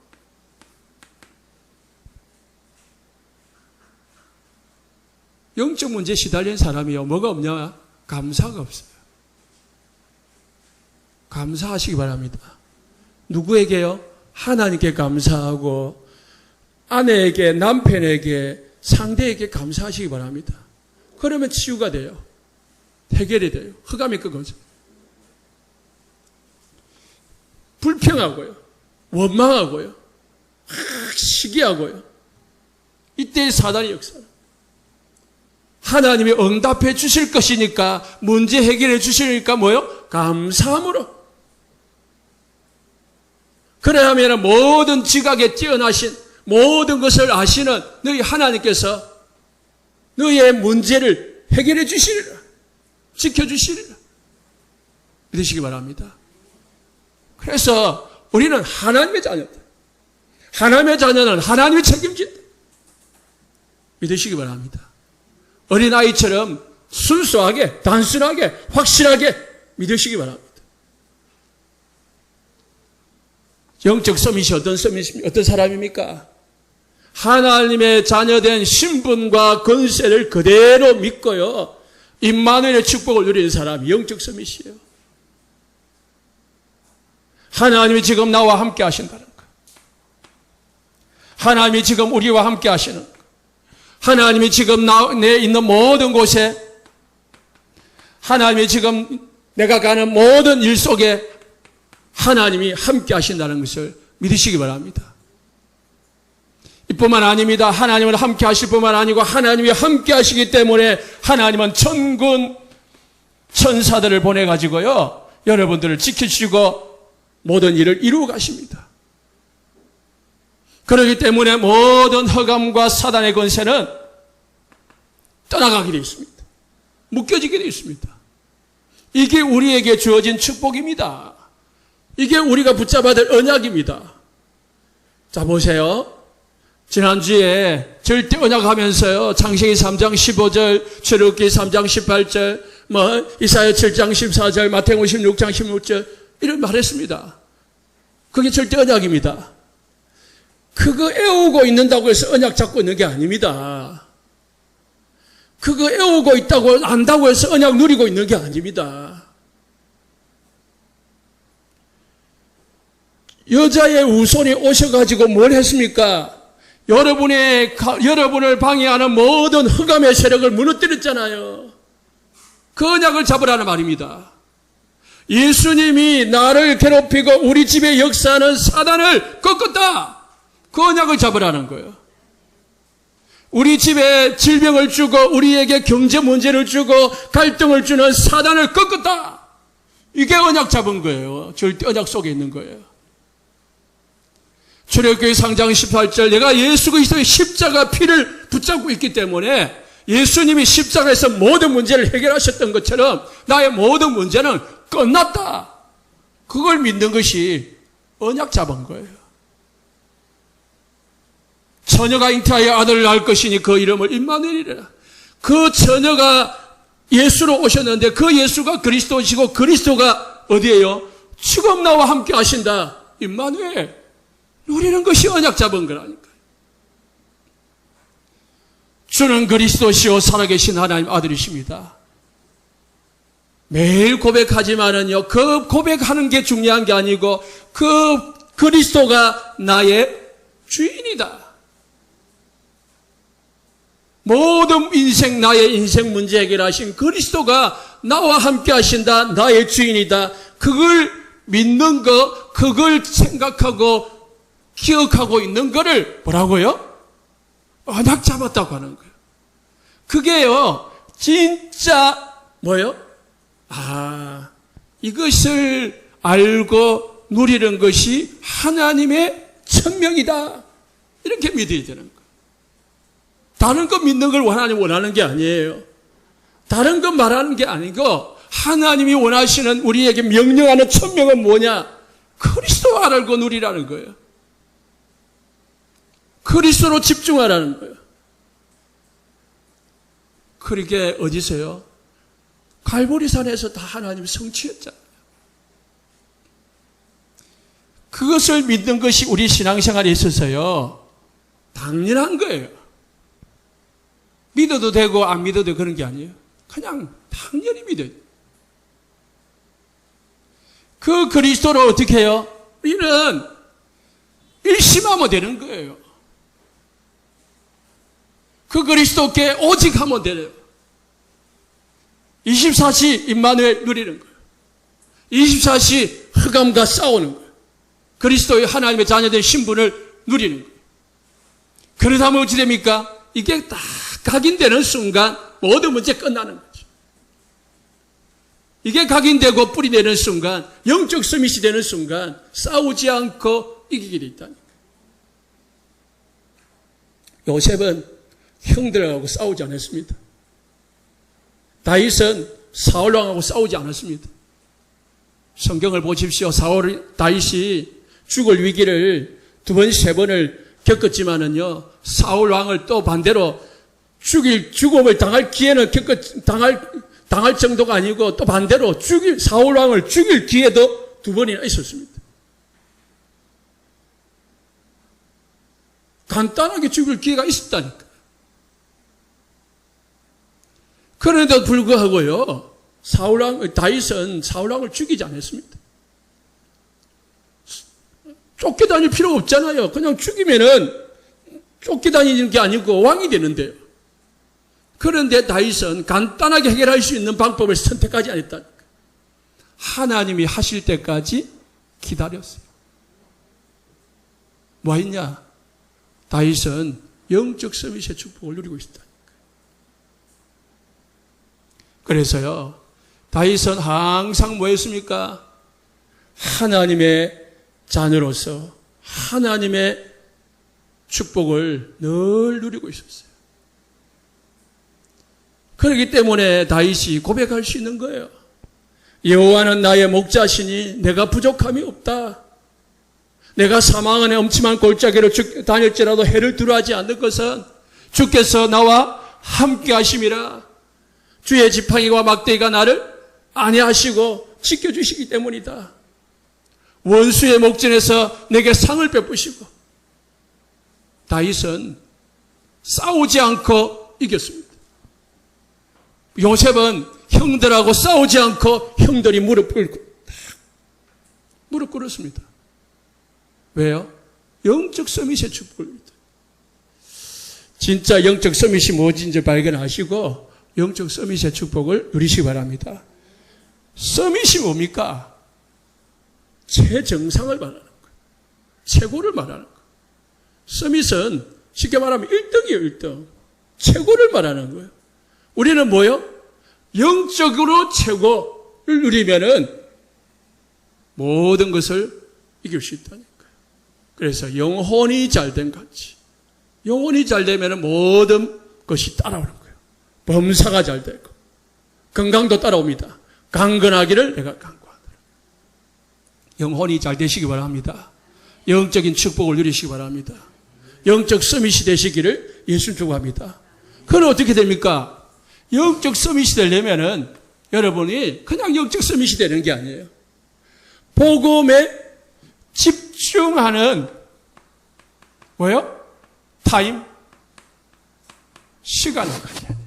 영적 문제에 시달린 사람이요. 뭐가 없냐? 감사가 없어요. 감사하시기 바랍니다. 누구에게요? 하나님께 감사하고 아내에게, 남편에게, 상대에게 감사하시기 바랍니다. 그러면 치유가 돼요. 해결이 돼요. 흑암이 끄거죠. 불평하고요. 원망하고요. 시기하고요. 이때 사단의 역사. 하나님이 응답해 주실 것이니까, 문제 해결해 주시니까 뭐요? 감사함으로. 그래야 하면 모든 지각에 뛰어나신, 모든 것을 아시는 너희 하나님께서 너희의 문제를 해결해 주시리라. 지켜주시리라. 믿으시기 바랍니다. 그래서 우리는 하나님의 자녀다. 하나님의 자녀는 하나님이 책임진다. 믿으시기 바랍니다. 어린아이처럼 순수하게, 단순하게, 확실하게 믿으시기 바랍니다. 영적 서밋이 어떤 사람입니까? 하나님의 자녀된 신분과 권세를 그대로 믿고요. 임마누엘의 축복을 누리는 사람이 영적 서밋이에요. 하나님이 지금 나와 함께 하신다는 것. 하나님이 지금 우리와 함께 하시는 것. 하나님이 지금 내 있는 모든 곳에, 하나님이 지금 내가 가는 모든 일 속에 하나님이 함께 하신다는 것을 믿으시기 바랍니다. 이뿐만 아닙니다. 하나님을 함께 하실 뿐만 아니고 하나님이 함께 하시기 때문에 하나님은 천군 천사들을 보내가지고요, 여러분들을 지켜주시고 모든 일을 이루어 가십니다. 그렇기 때문에 모든 흑암과 사단의 권세는 떠나가게 되어 있습니다. 묶여지게 되어 있습니다. 이게 우리에게 주어진 축복입니다. 이게 우리가 붙잡아야 될 언약입니다. 자, 보세요. 지난주에 절대 언약하면서요, 창세기 3장 15절, 출애굽기 3장 18절, 이사야 7장 14절, 마태복음 16장 16절 이런 말했습니다. 그게 절대 언약입니다. 그거 애우고 있는다고 해서 언약 잡고 있는 게 아닙니다. 그거 애우고 있다고 안다고 해서 언약 누리고 있는 게 아닙니다. 여자의 우손이 오셔가지고 뭘 했습니까? 여러분을 방해하는 모든 흑암의 세력을 무너뜨렸잖아요. 그 언약을 잡으라는 말입니다. 예수님이 나를 괴롭히고 우리 집에 역사하는 사단을 꺾었다. 그 언약을 잡으라는 거예요. 우리 집에 질병을 주고 우리에게 경제 문제를 주고 갈등을 주는 사단을 꺾었다. 이게 언약 잡은 거예요. 절대 언약 속에 있는 거예요. 출애굽기 3장 18절, 내가 예수 그리스도의 십자가 피를 붙잡고 있기 때문에 예수님이 십자가에서 모든 문제를 해결하셨던 것처럼 나의 모든 문제는 끝났다. 그걸 믿는 것이 언약 잡은 거예요. 처녀가 잉태하여 아들을 낳을 것이니 그 이름을 임마누엘이라. 그 처녀가 예수로 오셨는데 그 예수가 그리스도시고 그리스도가 어디예요? 지금 나와 함께 하신다. 임마누엘. 누리는 것이 언약 잡은 거라니까요. 주는 그리스도시요 살아계신 하나님 아들이십니다. 매일 고백하지만은요, 그 고백하는 게 중요한 게 아니고 그 그리스도가 나의 주인이다. 모든 나의 인생 문제 해결하신 그리스도가 나와 함께 하신다. 나의 주인이다. 그걸 믿는 거, 그걸 생각하고 기억하고 있는 거를 뭐라고요? 언약 잡았다고 하는 거예요. 그게요, 진짜 뭐예요? 이것을 알고 누리는 것이 하나님의 천명이다. 이렇게 믿어야 되는 거예요. 다른 거 믿는 걸 하나님 원하는 게 아니에요. 다른 거 말하는 게 아니고 하나님이 원하시는 우리에게 명령하는 천명은 뭐냐? 그리스도 알고 누리라는 거예요. 그리스도로 집중하라는 거예요. 그렇게 어디서요? 갈보리산에서 다 하나님이 성취했잖아요. 그것을 믿는 것이 우리 신앙생활에 있어서요, 당연한 거예요. 믿어도 되고 안 믿어도 되고 그런 게 아니에요. 그냥 당연히 믿어요. 그 그리스도를 어떻게 해요? 우리는 일심하면 되는 거예요. 그 그리스도께 오직 하면 되는 거예요. 24시 임마누엘 누리는 거예요. 24시 흑암과 싸우는 거예요. 그리스도의 하나님의 자녀된 신분을 누리는 거예요. 그러다면 어찌 됩니까? 이게 딱 각인되는 순간 모든 문제 끝나는 거죠. 이게 각인되고 뿌리내는 순간, 영적 서밋이 되는 순간 싸우지 않고 이기게 돼 있다니까. 요셉은 형들하고 싸우지 않았습니다. 다윗은 사울왕하고 싸우지 않았습니다. 성경을 보십시오. 다윗이 죽을 위기를 두 번, 세 번을 겪었지만은요, 사울왕을 또 반대로 죽음을 당할 기회는 당할 정도가 아니고 또 반대로 사울왕을 죽일 기회도 두 번이나 있었습니다. 간단하게 죽일 기회가 있었다니까. 그런데도 불구하고요, 다윗은 사울왕을 죽이지 않았습니다. 쫓겨다닐 필요가 없잖아요. 그냥 죽이면은 쫓겨다니는 게 아니고 왕이 되는데요. 그런데 다윗은 간단하게 해결할 수 있는 방법을 선택하지 않았다니까. 하나님이 하실 때까지 기다렸어요. 뭐 했냐? 다윗은 영적 서밋의 축복을 누리고 있다니까. 그래서요, 다윗은 항상 뭐 했습니까? 하나님의 자녀로서 하나님의 축복을 늘 누리고 있었어요. 그렇기 때문에 다윗이 고백할 수 있는 거예요. 여호와는 나의 목자시니 내가 부족함이 없다. 내가 사망 안에 엄침한 골짜기로 다닐지라도 해를 두려워하지 않는 것은 주께서 나와 함께 하심이라. 주의 지팡이와 막대기가 나를 안위하시고 지켜주시기 때문이다. 원수의 목전에서 내게 상을 베푸시고. 다윗은 싸우지 않고 이겼습니다. 요셉은 형들하고 싸우지 않고 형들이 무릎 꿇었습니다. 왜요? 영적 서밋의 축복입니다. 진짜 영적 서밋이 무엇인지 발견하시고 영적 서밋의 축복을 누리시기 바랍니다. 서밋이 뭡니까? 최정상을 말하는 거예요. 최고를 말하는 거예요. 서밋은 쉽게 말하면 1등이에요, 1등. 최고를 말하는 거예요. 우리는 뭐요? 영적으로 최고를 누리면은 모든 것을 이길 수 있다니까요. 그래서 영혼이 잘된 같이. 영혼이 잘 되면은 모든 것이 따라오는 거예요. 범사가 잘 되고, 건강도 따라옵니다. 강건하기를 내가 강구하노라. 영혼이 잘 되시기 바랍니다. 영적인 축복을 누리시기 바랍니다. 영적 서밋이 되시기를 예수 축복합니다. 그건 어떻게 됩니까? 영적 서밋이 되려면은 여러분이 그냥 영적 서밋이 되는 게 아니에요. 복음에 집중하는 뭐요? 타임? 시간을 가져야 돼요.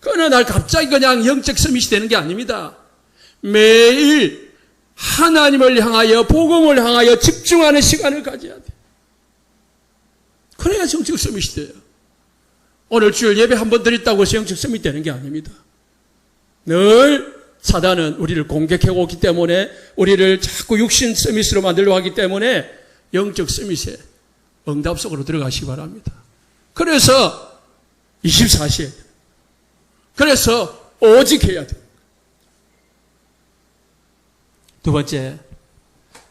어느 날 갑자기 그냥 영적 서밋이 되는 게 아닙니다. 매일 하나님을 향하여 복음을 향하여 집중하는 시간을 가져야 돼요. 그래야 영적 서밋이 돼요. 오늘 주일 예배 한 번 드렸다고 해서 영적 서밋이 되는 게 아닙니다. 늘 사단은 우리를 공격해 오기 때문에 우리를 자꾸 육신 서밋으로 만들려고 하기 때문에 영적 서밋에 응답 속으로 들어가시기 바랍니다. 그래서 24시에 그래서 오직 해야 돼요. 두 번째,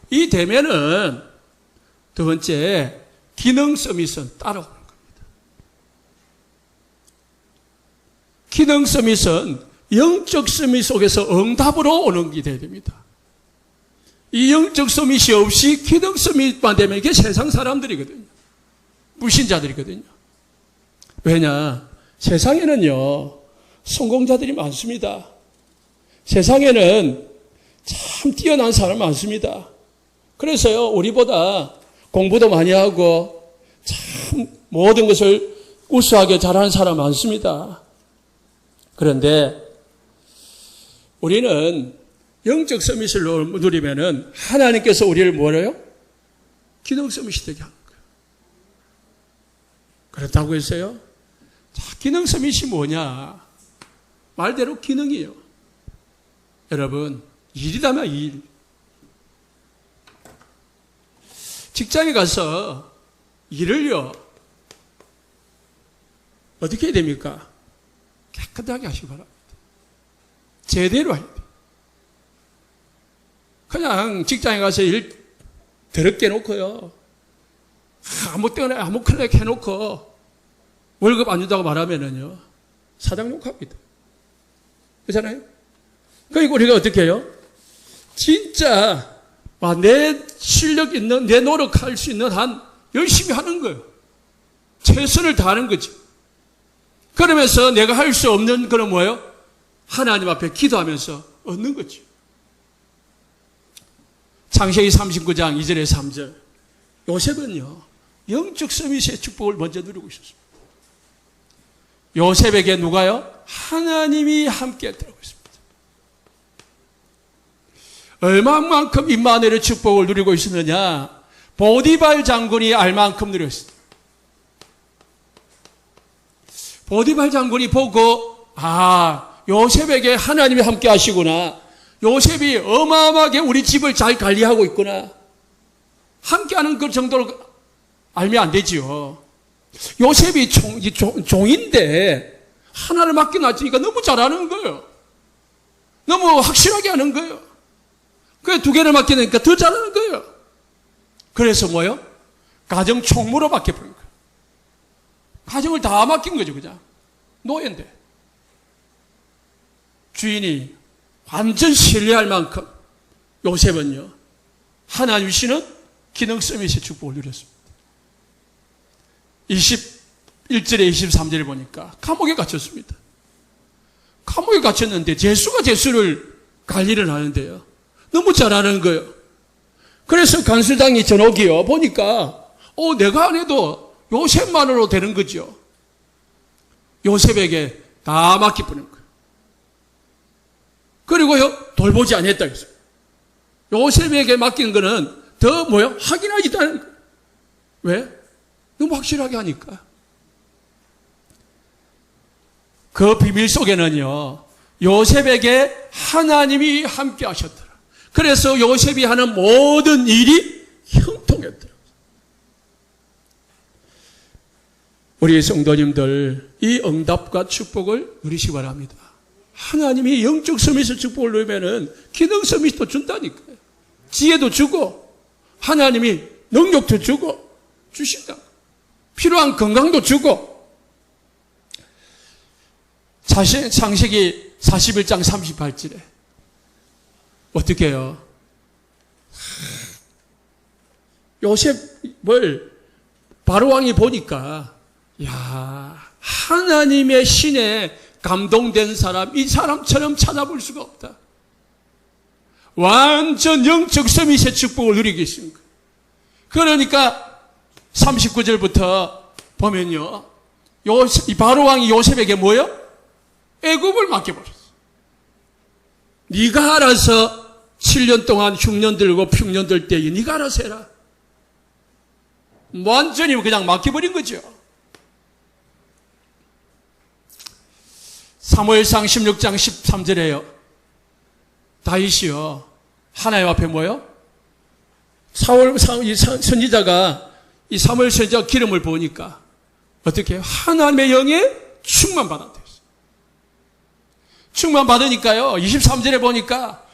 이 되면은 두 번째 기능 서밋은 따라오는 겁니다. 기능 서밋은 영적 서밋 속에서 응답으로 오는 게 돼야 됩니다. 이 영적 서밋이 없이 기능 서밋만 되면 이게 세상 사람들이거든요. 불신자들이거든요. 왜냐? 세상에는요, 성공자들이 많습니다. 세상에는 참 뛰어난 사람 많습니다. 그래서요, 우리보다 공부도 많이 하고 참 모든 것을 우수하게 잘하는 사람 많습니다. 그런데 우리는 영적 서밋을 누리면은 하나님께서 우리를 뭐래요? 기능 서밋이 되게 하는 거예요. 그렇다고 했어요? 자, 기능 서밋이 뭐냐? 말대로 기능이에요. 여러분, 일이라면 일. 직장에 가서 일을요, 어떻게 해야 됩니까? 깨끗하게 하시기 바랍니다. 제대로 해야 돼요. 그냥 직장에 가서 일 더럽게 해놓고요, 아무 때나 아무 클릭 해놓고 월급 안 준다고 말하면은요, 사장 욕합니다. 그렇잖아요? 그러니까 우리가 어떻게 해요? 진짜 내 실력 있는, 내 노력할 수 있는 한 열심히 하는 거예요. 최선을 다하는 거죠. 그러면서 내가 할 수 없는 그런 뭐예요? 하나님 앞에 기도하면서 얻는 거죠. 창세기 39장 2절에 3절. 요셉은요, 영적 서밋의 축복을 먼저 누리고 있었습니다. 요셉에게 누가요? 하나님이 함께 했다고 했습니다. 얼마만큼 임마누엘의 축복을 누리고 있었느냐? 보디발 장군이 알 만큼 누렸습니다. 보디발 장군이 보고 요셉에게 하나님이 함께 하시구나. 요셉이 어마어마하게 우리 집을 잘 관리하고 있구나. 함께하는 그 정도로 알면 안 되지요. 요셉이 종인데 하나를 맡겨놨으니까 너무 잘하는 거예요. 너무 확실하게 하는 거예요. 그래 2개를 맡겨놓으니까 더 잘하는 거예요. 그래서 뭐요? 가정 총무로 맡겨버린 거예요. 가정을 다 맡긴 거죠, 그냥. 노예인데. 주인이 완전 신뢰할 만큼 요셉은요, 하나님 주시는 기능 서밋의 축복을 누렸습니다. 21절에 23절에 보니까 감옥에 갇혔습니다. 감옥에 갇혔는데 제수가 제수를 관리를 하는데요. 너무 잘하는 거예요. 그래서 간수장이 전옥이요. 보니까 내가 안 해도 요셉만으로 되는 거죠. 요셉에게 다 맡겨버린 거예요. 그리고요, 돌보지 않았다 했어요. 요셉에게 맡긴 거는 더 확인하지도 않은 거예요. 왜? 너무 확실하게 하니까. 그 비밀 속에는요, 요셉에게 하나님이 함께 하셨더라. 그래서 요셉이 하는 모든 일이 형통했더라. 우리 성도님들, 이 응답과 축복을 누리시기 바랍니다. 하나님이 영적 서밋의 축복을 누리면은 기능 서밋도 준다니까요. 지혜도 주고, 하나님이 능력도 주고, 주신다. 필요한 건강도 주고. 창세기 41장 38절에 어떻게 해요? 요셉을 바로왕이 보니까 하나님의 신에 감동된 사람, 이 사람처럼 찾아볼 수가 없다. 완전 영적 서밋의 축복을 누리고 있습니다. 그러니까 39절부터 보면요, 바로왕이 요셉에게 뭐요? 애굽을 맡겨버렸어. 네가 알아서 7년 동안 흉년 들고 평년 들 때에 네가 알아서 해라. 완전히 그냥 맡겨버린 거죠. 사무엘상 16장 13절에요. 다윗이요, 하나님 앞에 뭐요? 선지자가 이 사무엘 선지자 기름을 부으니까 어떻게 해요? 하나님의 영에 충만받았대요. 충만받으니까요, 23절에 보니까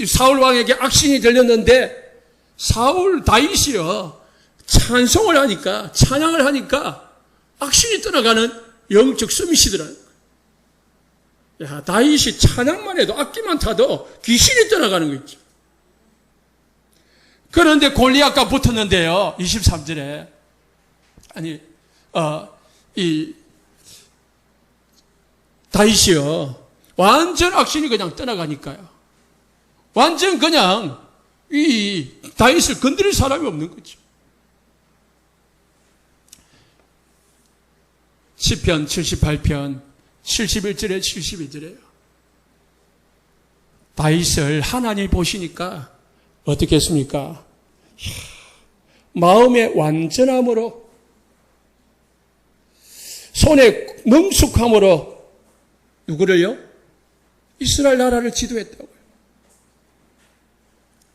사울 왕에게 악신이 들렸는데 다윗이요, 찬송을 하니까, 찬양을 하니까 악신이 떠나가는 영적 서밋이더라고요. 다윗이 찬양만 해도, 악기만 타도 귀신이 떠나가는 거 있죠. 그런데 골리앗과 붙었는데요, 23절에 다윗이요, 완전 악신이 그냥 떠나가니까요. 완전 그냥 이 다윗을 건드릴 사람이 없는 거죠. 시편 78편 71절에 72절에요. 다윗을 하나님이 보시니까 어떻게 했습니까? 마음의 완전함으로, 손의 능숙함으로 누구를요? 이스라엘 나라를 지도했다고요.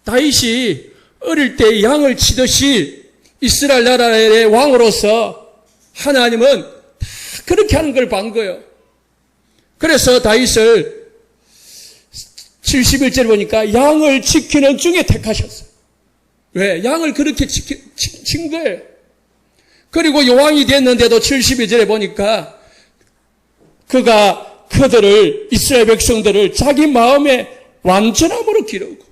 다윗이 어릴 때 양을 치듯이 이스라엘 나라의 왕으로서 하나님은 다 그렇게 하는 걸 본 거예요. 그래서 다윗을 71절 보니까 양을 지키는 중에 택하셨어요. 왜? 양을 그렇게 친 거예요. 그리고 왕이 됐는데도 72절에 보니까 그가 그들을, 이스라엘 백성들을 자기 마음의 완전함으로 기르고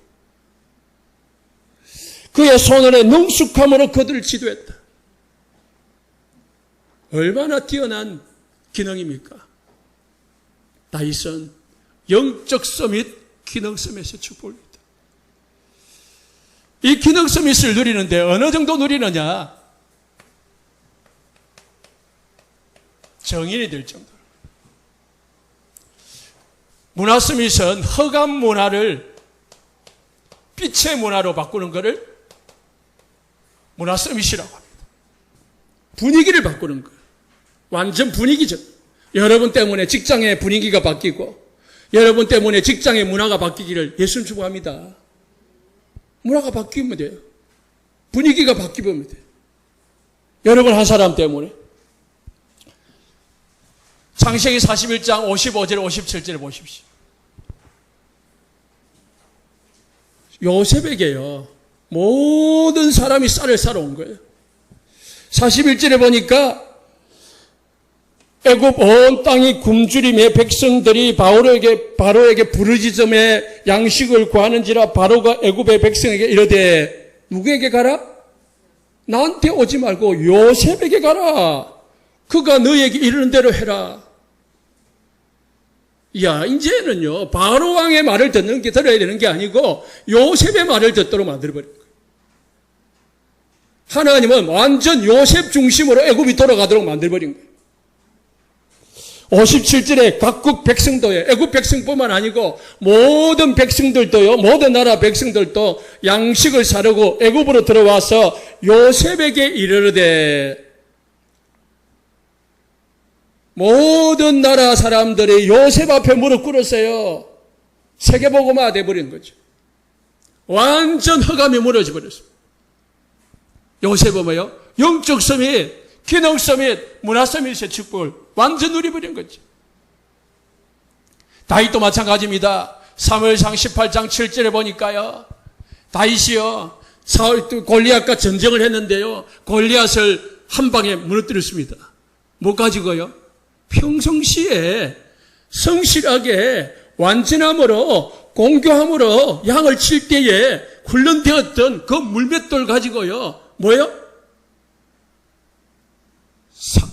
그의 손안의 능숙함으로 그들을 지도했다. 얼마나 뛰어난 기능입니까? 다윗은 영적 서밋, 기능 서밋의 축복을 누린다. 이 기능 서밋을 누리는데 어느 정도 누리느냐? 정인이 될 정도로. 문화 서밋은 허감 문화를 빛의 문화로 바꾸는 것을 문화 서밋이라고 합니다. 분위기를 바꾸는 거예요. 완전 분위기죠. 여러분 때문에 직장의 분위기가 바뀌고 여러분 때문에 직장의 문화가 바뀌기를 예수님 축복합니다. 문화가 바뀌면 돼요. 분위기가 바뀌면 돼요. 여러분 한 사람 때문에. 창세기 41장 55절 57절 보십시오. 요셉에게요, 모든 사람이 쌀을 사러 온 거예요. 41절에 보니까 애굽 온 땅이 굶주림에 백성들이 바로에게 부르짖음에 양식을 구하는지라 바로가 애굽의 백성에게 이르되 누구에게 가라? 나한테 오지 말고 요셉에게 가라. 그가 너에게 이르는 대로 해라. 야, 이제는요, 바로 왕의 말을 들어야 되는 게 아니고 요셉의 말을 듣도록 만들어버린 거예요. 하나님은 완전 요셉 중심으로 애굽이 돌아가도록 만들어버린 거예요. 57절에 각국 백성도요, 애굽 백성뿐만 아니고 모든 백성들도요, 모든 나라 백성들도 양식을 사려고 애굽으로 들어와서 요셉에게 이르르되 모든 나라 사람들이 요셉 앞에 무릎 꿇었어요. 세계보고마 돼버린 거죠. 완전 허감이 무너져 버렸습니다. 요셉은 뭐요? 영적 서밋, 기능 서밋, 문화 서밋의 축복을 완전 누려버린 거죠. 다윗도 마찬가지입니다. 사무엘상 18장 7절에 보니까요, 다윗이요, 사울 골리앗과 전쟁을 했는데요, 골리앗을 한 방에 무너뜨렸습니다. 뭐 가지고요? 평상시에 성실하게 완전함으로 공교함으로 양을 칠 때에 훈련되었던 그 물맷돌 가지고요, 뭐예요?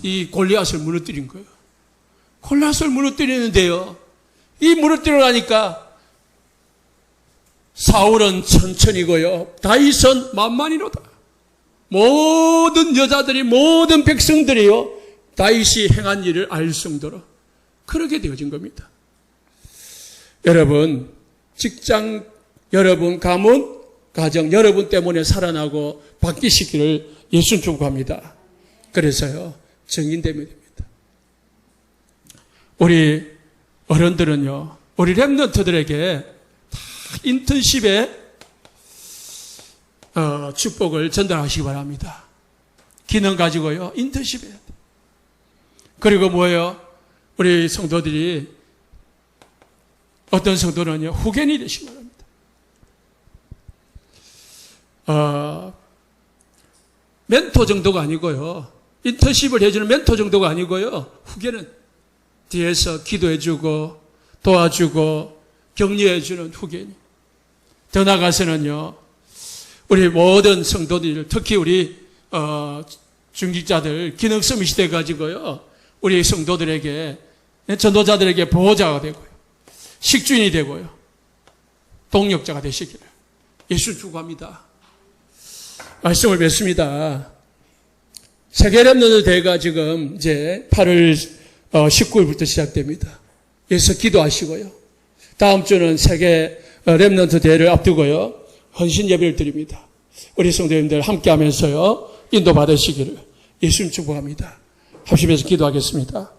이 골리앗을 무너뜨린 거예요. 골리앗을 무너뜨리는데요, 이 무너뜨리고 나니까 사울은 천천히고요, 다윗은 만만히로다. 모든 여자들이, 모든 백성들이요, 다윗이 행한 일을 알 정도로 그렇게 되어진 겁니다. 여러분, 직장, 여러분 가문, 가정, 여러분 때문에 살아나고 바뀌시기를 예수님 축복합니다. 그래서요, 정인되면 됩니다. 우리 어른들은요, 우리 렘넌트들에게 다 인턴십에 축복을 전달하시기 바랍니다. 기능 가지고요, 인턴십 해야 돼요. 그리고 뭐예요? 우리 성도들이, 어떤 성도는요, 후견이 되시기 바랍니다. 멘토 정도가 아니고요, 인턴십을 해주는 멘토 정도가 아니고요, 후견은 뒤에서 기도해주고 도와주고 격려해주는 후견이. 더 나아가서는요, 우리 모든 성도들, 특히 우리 중직자들 기능 서밋이 돼가지고요, 우리 성도들에게, 전도자들에게 보호자가 되고요, 식주인이 되고요, 동력자가 되시기를 예수 축복합니다. 말씀을 맺습니다. 세계 렘넌트 대회가 지금 이제 8월 19일부터 시작됩니다. 여기서 기도하시고요, 다음 주는 세계 렘넌트 대회를 앞두고요, 헌신 예배를 드립니다. 우리 성도님들 함께 하면서요, 인도받으시기를 예수님 축복합니다. 합심해서 기도하겠습니다.